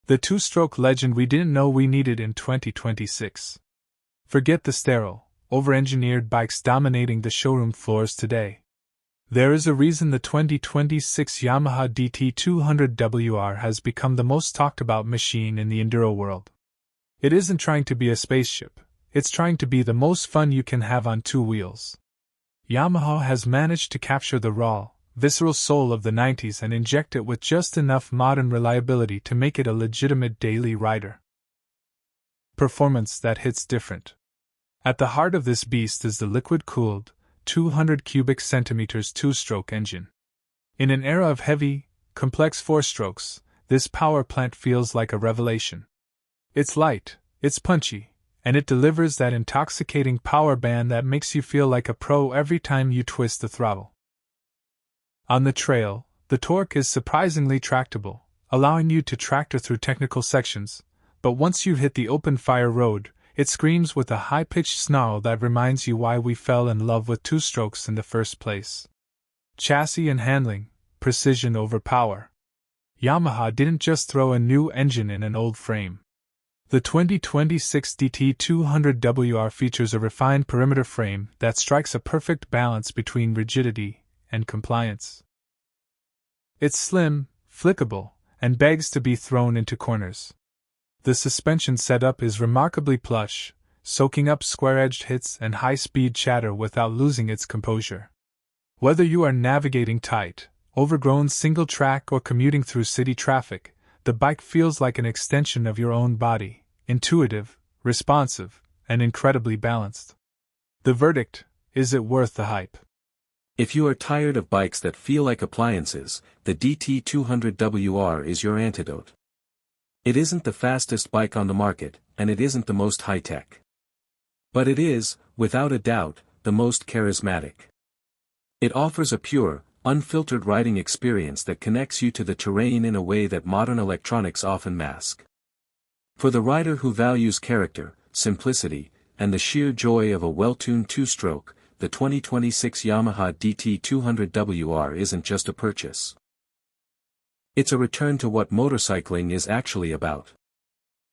The two-stroke legend we didn't know we needed in 2026. Forget the sterile, over-engineered bikes dominating the showroom floors today. There is a reason the 2026 Yamaha DT200WR has become the most talked about machine in the enduro world. It isn't trying to be a spaceship, it's trying to be the most fun you can have on two wheels. Yamaha has managed to capture the raw, visceral soul of the 90s and inject it with just enough modern reliability to make it a legitimate daily rider. Performance that hits different. At the heart of this beast is the liquid-cooled, 200 cubic centimeters two-stroke engine. In an era of heavy, complex four-strokes, this power plant feels like a revelation. It's light, it's punchy, and it delivers that intoxicating power band that makes you feel like a pro every time you twist the throttle. On the trail, the torque is surprisingly tractable, allowing you to tractor through technical sections, but once you've hit the open-fire road, it screams with a high-pitched snarl that reminds you why we fell in love with two-strokes in the first place. Chassis and handling, precision over power. Yamaha didn't just throw a new engine in an old frame. The 2026 DT200WR features a refined perimeter frame that strikes a perfect balance between rigidity and compliance. It's slim, flickable, and begs to be thrown into corners. The suspension setup is remarkably plush, soaking up square-edged hits and high-speed chatter without losing its composure. Whether you are navigating tight, overgrown single track or commuting through city traffic, the bike feels like an extension of your own body, intuitive, responsive, and incredibly balanced. The verdict: is it worth the hype? If you are tired of bikes that feel like appliances, the DT200WR is your antidote. It isn't the fastest bike on the market, and it isn't the most high-tech. But it is, without a doubt, the most charismatic. It offers a pure, unfiltered riding experience that connects you to the terrain in a way that modern electronics often mask. For the rider who values character, simplicity, and the sheer joy of a well-tuned two-stroke, the 2026 Yamaha DT200WR isn't just a purchase. It's a return to what motorcycling is actually about.